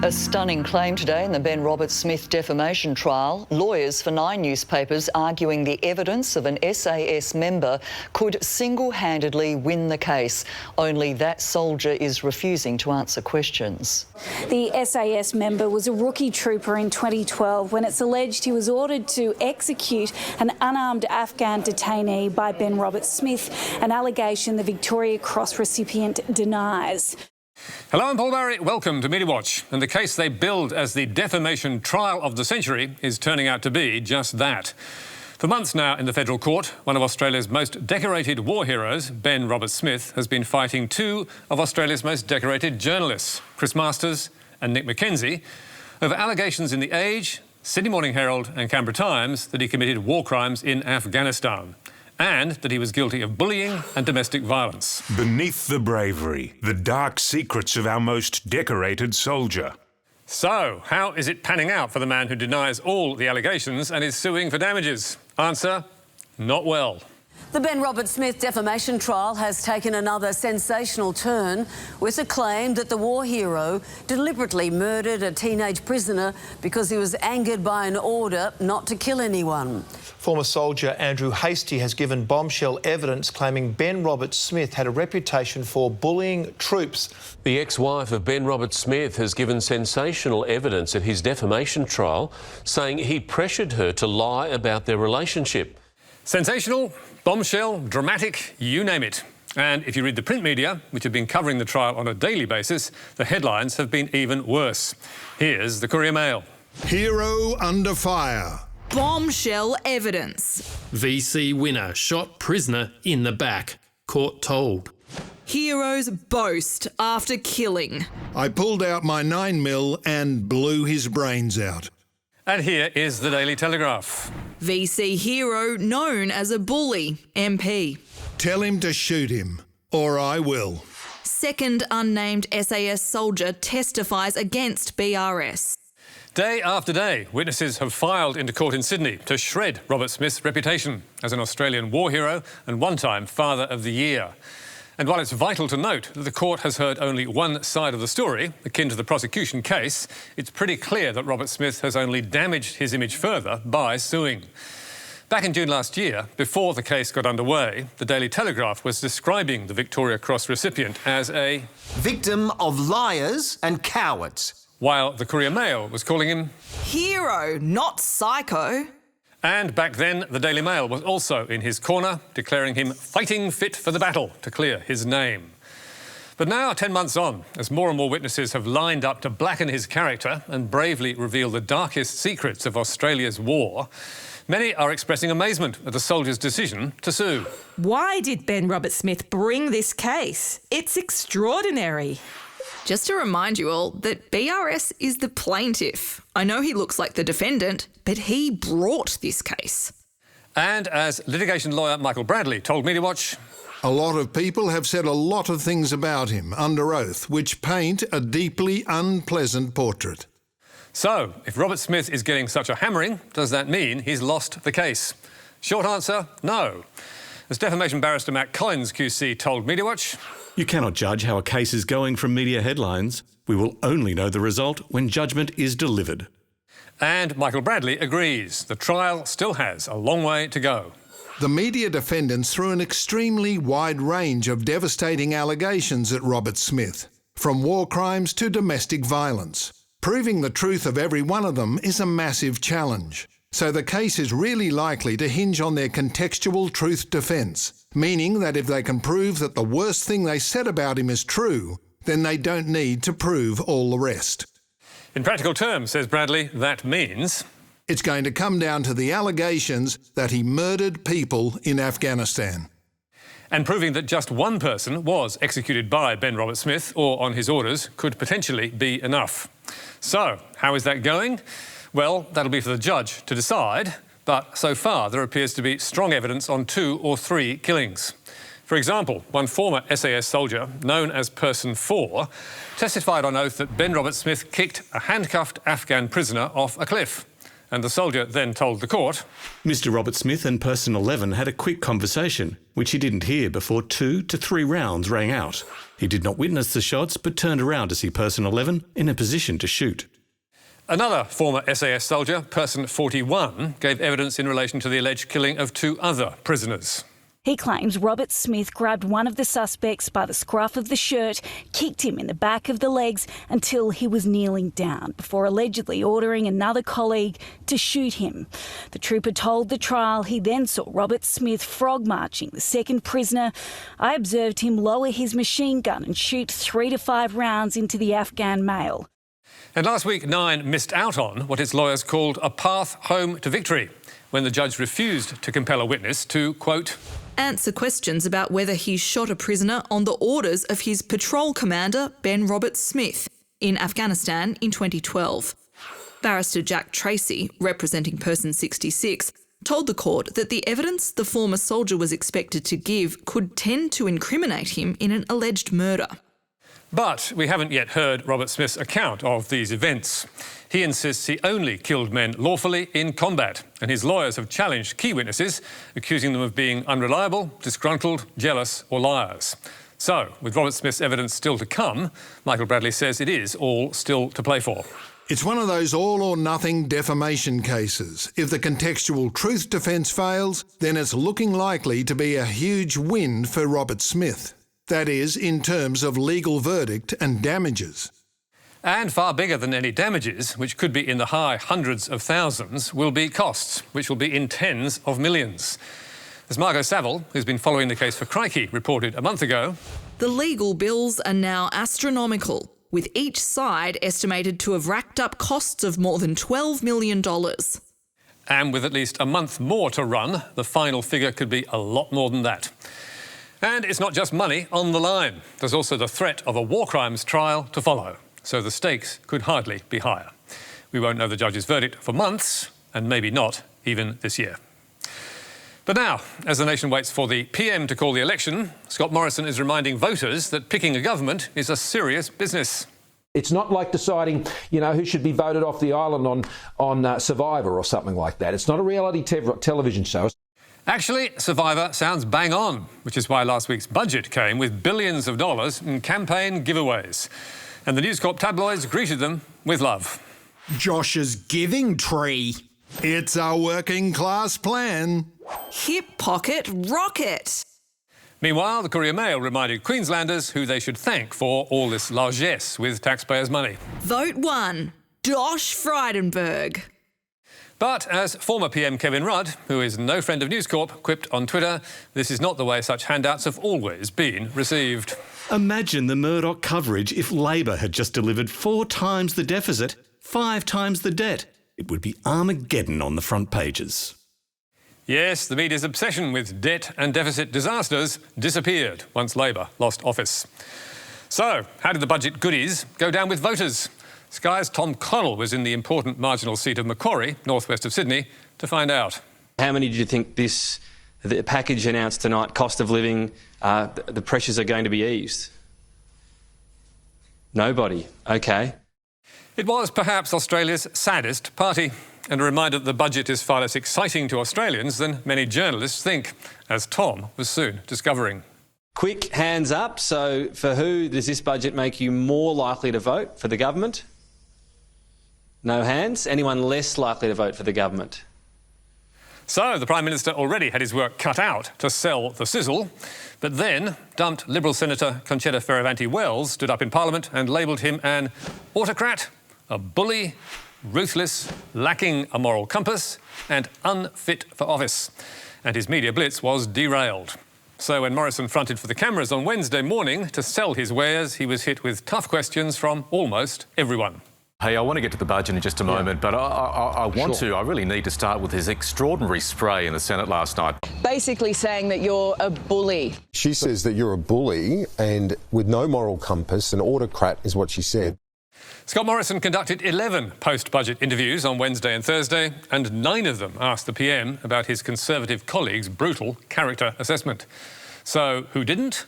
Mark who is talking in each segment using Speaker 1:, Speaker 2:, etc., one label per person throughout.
Speaker 1: A stunning claim today in the Ben Roberts-Smith defamation trial. Lawyers for 9 newspapers arguing the evidence of an SAS member could single-handedly win the case. Only that soldier is refusing to answer questions.
Speaker 2: The SAS member was a rookie trooper in 2012 when it's alleged he was ordered to execute an unarmed Afghan detainee by Ben Roberts-Smith, an allegation the Victoria Cross recipient denies.
Speaker 3: Hello, I'm Paul Barry. Welcome to Media Watch. And the case they billed as the defamation trial of the century is turning out to be just that. For months now in the federal court, one of Australia's most decorated war heroes, Ben Roberts-Smith, has been fighting two of Australia's most decorated journalists, Chris Masters and Nick McKenzie, over allegations in The Age, Sydney Morning Herald and Canberra Times that he committed war crimes in Afghanistan, and that he was guilty of bullying and domestic violence.
Speaker 4: Beneath the bravery, the dark secrets of our most decorated soldier.
Speaker 3: So, how is it panning out for the man who denies all the allegations and is suing for damages? Answer, not well.
Speaker 5: The Ben Roberts-Smith defamation trial has taken another sensational turn with a claim that the war hero deliberately murdered a teenage prisoner because he was angered by an order not to kill anyone.
Speaker 6: Former soldier Andrew Hastie has given bombshell evidence claiming Ben Roberts-Smith had a reputation for bullying troops.
Speaker 7: The ex-wife of Ben Roberts-Smith has given sensational evidence at his defamation trial, saying he pressured her to lie about their relationship.
Speaker 3: Sensational, bombshell, dramatic, you name it. And if you read the print media, which have been covering the trial on a daily basis, the headlines have been even worse. Here's the Courier Mail.
Speaker 8: Hero under fire.
Speaker 9: Bombshell evidence.
Speaker 10: VC winner shot prisoner in the back. Court told.
Speaker 9: Heroes boast after killing.
Speaker 8: I pulled out my 9mm and blew his brains out.
Speaker 3: And here is the Daily Telegraph.
Speaker 9: VC hero known as a bully, MP.
Speaker 8: Tell him to shoot him, or I will.
Speaker 9: Second unnamed SAS soldier testifies against BRS.
Speaker 3: Day after day, witnesses have filed into court in Sydney to shred Roberts-Smith's reputation as an Australian war hero and one-time Father of the Year. And while it's vital to note that the court has heard only one side of the story, akin to the prosecution case, it's pretty clear that Roberts-Smith has only damaged his image further by suing. Back in June last year, before the case got underway, the Daily Telegraph was describing the Victoria Cross recipient as a
Speaker 11: victim of liars and cowards,
Speaker 3: while the Courier Mail was calling him
Speaker 9: hero, not psycho.
Speaker 3: And back then, the Daily Mail was also in his corner, declaring him fighting fit for the battle to clear his name. But now, 10 months on, as more and more witnesses have lined up to blacken his character and bravely reveal the darkest secrets of Australia's war, many are expressing amazement at the soldier's decision to sue.
Speaker 12: Why did Ben Roberts-Smith bring this case? It's extraordinary.
Speaker 9: Just to remind you all that BRS is the plaintiff. I know he looks like the defendant, but he brought this case.
Speaker 3: And as litigation lawyer Michael Bradley told Media Watch,
Speaker 8: a lot of people have said a lot of things about him under oath, which paint a deeply unpleasant portrait.
Speaker 3: So, if Roberts-Smith is getting such a hammering, does that mean he's lost the case? Short answer, no. As defamation barrister Matt Collins QC told Media Watch,
Speaker 13: you cannot judge how a case is going from media headlines. We will only know the result when judgment is delivered.
Speaker 3: And Michael Bradley agrees. The trial still has a long way to go.
Speaker 8: The media defendants threw an extremely wide range of devastating allegations at Roberts-Smith, from war crimes to domestic violence. Proving the truth of every one of them is a massive challenge. So the case is really likely to hinge on their contextual truth defence, meaning that if they can prove that the worst thing they said about him is true, then they don't need to prove all the rest.
Speaker 3: In practical terms, says Bradley, that means
Speaker 8: it's going to come down to the allegations that he murdered people in Afghanistan.
Speaker 3: And proving that just one person was executed by Ben Roberts-Smith or on his orders could potentially be enough. So, how is that going? Well, that'll be for the judge to decide, but so far there appears to be strong evidence on 2 or 3 killings. For example, one former SAS soldier, known as Person 4, testified on oath that Ben Roberts-Smith kicked a handcuffed Afghan prisoner off a cliff. And the soldier then told the court,
Speaker 13: Mr. Robert Smith and Person 11 had a quick conversation, which he didn't hear before 2 to 3 rounds rang out. He did not witness the shots, but turned around to see Person 11 in a position to shoot.
Speaker 3: Another former SAS soldier, Person 41, gave evidence in relation to the alleged killing of 2 other prisoners.
Speaker 2: He claims Robert Smith grabbed one of the suspects by the scruff of the shirt, kicked him in the back of the legs until he was kneeling down, before allegedly ordering another colleague to shoot him. The trooper told the trial he then saw Robert Smith frog marching the second prisoner. I observed him lower his machine gun and shoot 3 to 5 rounds into the Afghan male.
Speaker 3: And last week, Nine missed out on what its lawyers called a path home to victory, when the judge refused to compel a witness to, quote,
Speaker 9: answer questions about whether he shot a prisoner on the orders of his patrol commander, Ben Robert Smith, in Afghanistan in 2012. Barrister Jack Tracy, representing Person 66, told the court that the evidence the former soldier was expected to give could tend to incriminate him in an alleged murder.
Speaker 3: But we haven't yet heard Robert Smith's account of these events. He insists he only killed men lawfully in combat, and his lawyers have challenged key witnesses, accusing them of being unreliable, disgruntled, jealous or liars. So, with Robert Smith's evidence still to come, Michael Bradley says it is all still to play for.
Speaker 8: It's one of those all-or-nothing defamation cases. If the contextual truth defence fails, then it's looking likely to be a huge win for Robert Smith. That is, in terms of legal verdict and damages.
Speaker 3: And far bigger than any damages, which could be in the high hundreds of thousands, will be costs, which will be in tens of millions. As Margot Saville, who's been following the case for Crikey, reported a month ago,
Speaker 9: the legal bills are now astronomical, with each side estimated to have racked up costs of more than $12 million.
Speaker 3: And with at least a month more to run, the final figure could be a lot more than that. And it's not just money on the line. There's also the threat of a war crimes trial to follow. So the stakes could hardly be higher. We won't know the judge's verdict for months, and maybe not even this year. But now, as the nation waits for the PM to call the election, Scott Morrison is reminding voters that picking a government is a serious business.
Speaker 14: It's not like deciding, who should be voted off the island on Survivor or something like that. It's not a reality television show.
Speaker 3: Actually, Survivor sounds bang on, which is why last week's budget came with billions of dollars in campaign giveaways. And the News Corp tabloids greeted them with love.
Speaker 8: Josh's giving tree. It's a working class plan.
Speaker 9: Hip pocket rocket.
Speaker 3: Meanwhile, the Courier Mail reminded Queenslanders who they should thank for all this largesse with taxpayers' money.
Speaker 9: Vote 1, Josh Frydenberg.
Speaker 3: But as former PM Kevin Rudd, who is no friend of News Corp, quipped on Twitter, this is not the way such handouts have always been received.
Speaker 13: Imagine the Murdoch coverage if Labor had just delivered 4 times the deficit, 5 times the debt. It would be Armageddon on the front pages.
Speaker 3: Yes, the media's obsession with debt and deficit disasters disappeared once Labor lost office. So, how did the budget goodies go down with voters? Sky's Tom Connell was in the important marginal seat of Macquarie, northwest of Sydney, to find out.
Speaker 15: How many do you think the package announced tonight, cost of living, the pressures are going to be eased? Nobody. OK.
Speaker 3: It was perhaps Australia's saddest party, and a reminder that the budget is far less exciting to Australians than many journalists think, as Tom was soon discovering.
Speaker 15: Quick hands up. So for who does this budget make you more likely to vote for the government? No hands. Anyone less likely to vote for the government?
Speaker 3: So the Prime Minister already had his work cut out to sell the sizzle, but then dumped Liberal Senator Concetta Fierravanti-Wells stood up in Parliament and labelled him an autocrat, a bully, ruthless, lacking a moral compass and unfit for office. And his media blitz was derailed. So when Morrison fronted for the cameras on Wednesday morning to sell his wares, he was hit with tough questions from almost everyone.
Speaker 16: Hey, I want to get to the budget in just a moment, but I really need to start with his extraordinary spray in the Senate last night.
Speaker 17: Basically saying that you're a bully.
Speaker 18: She says that you're a bully and with no moral compass, an autocrat is what she said.
Speaker 3: Scott Morrison conducted 11 post-budget interviews on Wednesday and Thursday, and 9 of them asked the PM about his Conservative colleague's brutal character assessment. So who didn't?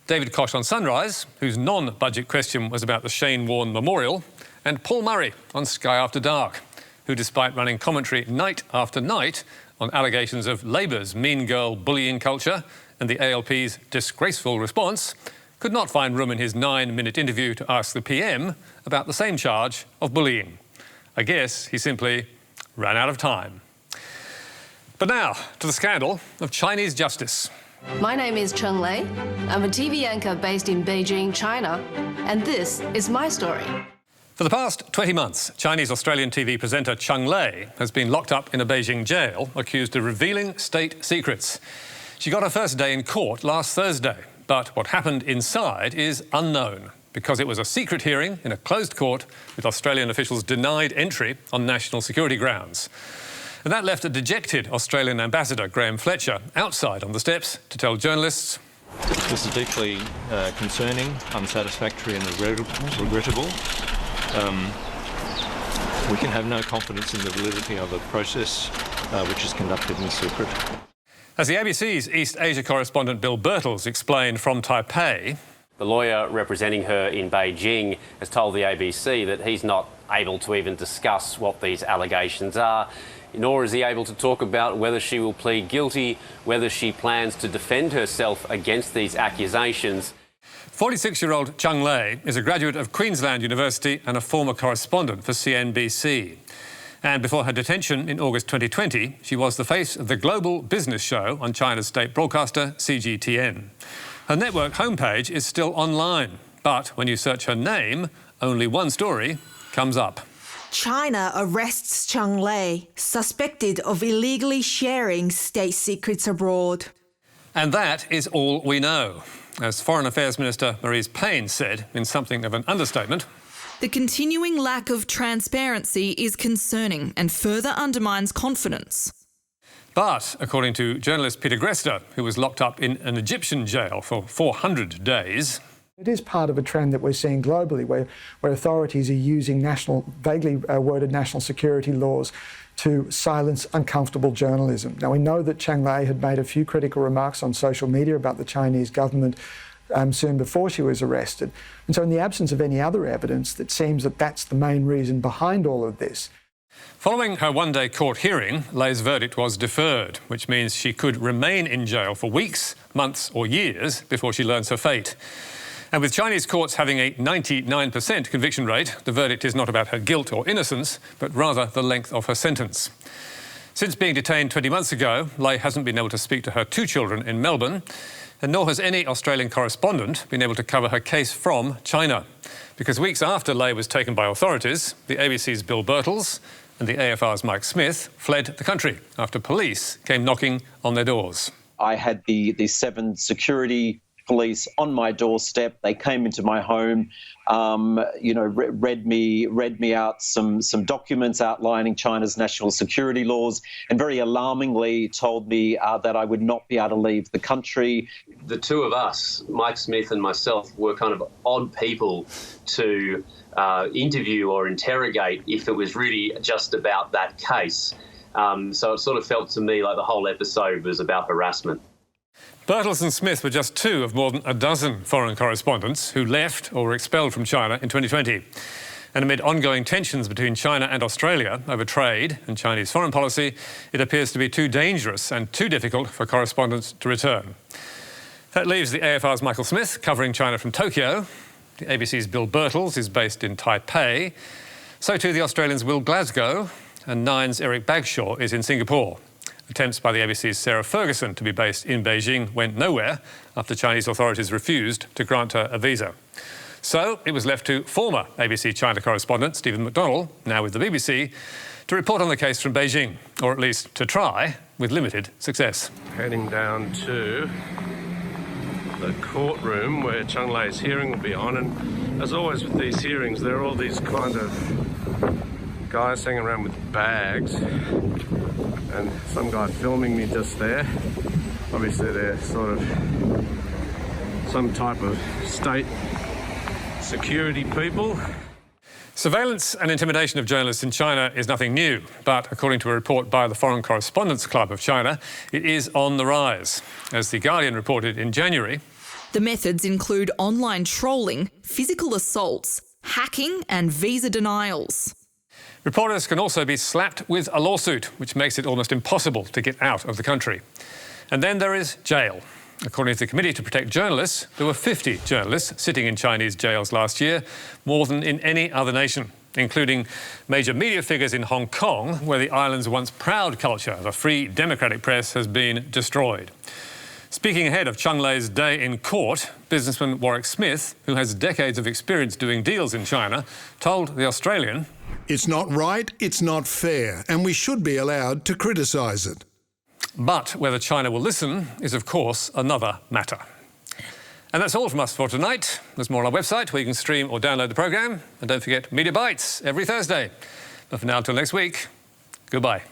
Speaker 3: David Koch on Sunrise, whose non-budget question was about the Shane Warne Memorial, and Paul Murray on Sky After Dark, who, despite running commentary night after night on allegations of Labour's mean girl bullying culture and the ALP's disgraceful response, could not find room in his 9-minute interview to ask the PM about the same charge of bullying. I guess he simply ran out of time. But now to the scandal of Chinese justice.
Speaker 19: My name is Cheng Lei. I'm a TV anchor based in Beijing, China, and this is my story.
Speaker 3: For the past 20 months, Chinese-Australian TV presenter Cheng Lei has been locked up in a Beijing jail, accused of revealing state secrets. She got her first day in court last Thursday, but what happened inside is unknown, because it was a secret hearing in a closed court with Australian officials denied entry on national security grounds. And that left a dejected Australian ambassador, Graham Fletcher, outside on the steps to tell journalists,
Speaker 20: "This is deeply concerning, unsatisfactory and regrettable. We can have no confidence in the validity of a process which is conducted in secret."
Speaker 3: As the ABC's East Asia correspondent Bill Birtles explained from Taipei,
Speaker 21: the lawyer representing her in Beijing has told the ABC that he's not able to even discuss what these allegations are, nor is he able to talk about whether she will plead guilty, whether she plans to defend herself against these accusations.
Speaker 3: 46-year-old Cheng Lei is a graduate of Queensland University and a former correspondent for CNBC. And before her detention in August 2020, she was the face of the global business show on China's state broadcaster, CGTN. Her network homepage is still online, but when you search her name, only one story comes up.
Speaker 22: China arrests Cheng Lei, suspected of illegally sharing state secrets abroad.
Speaker 3: And that is all we know. As Foreign Affairs Minister Marise Payne said in something of an understatement,
Speaker 9: the continuing lack of transparency is concerning and further undermines confidence.
Speaker 3: But, according to journalist Peter Grester, who was locked up in an Egyptian jail for 400 days...
Speaker 23: It is part of a trend that we're seeing globally where authorities are using vaguely worded national security laws to silence uncomfortable journalism. Now, we know that Cheng Lei had made a few critical remarks on social media about the Chinese government soon before she was arrested. And so in the absence of any other evidence, it seems that that's the main reason behind all of this.
Speaker 3: Following her one-day court hearing, Lei's verdict was deferred, which means she could remain in jail for weeks, months or years before she learns her fate. And with Chinese courts having a 99% conviction rate, the verdict is not about her guilt or innocence, but rather the length of her sentence. Since being detained 20 months ago, Lei hasn't been able to speak to her 2 children in Melbourne, and nor has any Australian correspondent been able to cover her case from China. Because weeks after Lei was taken by authorities, the ABC's Bill Birtles and the AFR's Mike Smith fled the country after police came knocking on their doors.
Speaker 24: I had the 7 security police on my doorstep. They came into my home, read me out some documents outlining China's national security laws, and very alarmingly told me that I would not be able to leave the country.
Speaker 15: The two of us, Mike Smith and myself, were kind of odd people to interview or interrogate if it was really just about that case. So it sort of felt to me like the whole episode was about harassment.
Speaker 3: Birtles and Smith were just 2 of more than a dozen foreign correspondents who left or were expelled from China in 2020. And amid ongoing tensions between China and Australia over trade and Chinese foreign policy, it appears to be too dangerous and too difficult for correspondents to return. That leaves the AFR's Michael Smith covering China from Tokyo. The ABC's Bill Birtles is based in Taipei. So too the Australians' Will Glasgow, and Nine's Eric Bagshaw is in Singapore. Attempts by the ABC's Sarah Ferguson to be based in Beijing went nowhere after Chinese authorities refused to grant her a visa. So it was left to former ABC China correspondent Stephen McDonnell, now with the BBC, to report on the case from Beijing, or at least to try, with limited success.
Speaker 25: Heading down to the courtroom where Cheng Lei's hearing will be on, and as always with these hearings, there are all these kind of guys hanging around with bags, and some guy filming me just there. Obviously they're sort of some type of state security people.
Speaker 3: Surveillance and intimidation of journalists in China is nothing new, but according to a report by the Foreign Correspondents Club of China, it is on the rise. As The Guardian reported in January,
Speaker 9: the methods include online trolling, physical assaults, hacking and visa denials.
Speaker 3: Reporters can also be slapped with a lawsuit, which makes it almost impossible to get out of the country. And then there is jail. According to the Committee to Protect Journalists, there were 50 journalists sitting in Chinese jails last year, more than in any other nation, including major media figures in Hong Kong, where the island's once proud culture of a free democratic press has been destroyed. Speaking ahead of Cheng Lei's day in court, businessman Warwick Smith, who has decades of experience doing deals in China, told The Australian,
Speaker 8: "It's not right, it's not fair, and we should be allowed to criticise it."
Speaker 3: But whether China will listen is, of course, another matter. And that's all from us for tonight. There's more on our website where you can stream or download the programme. And don't forget Media Bites every Thursday. But for now, until next week, goodbye.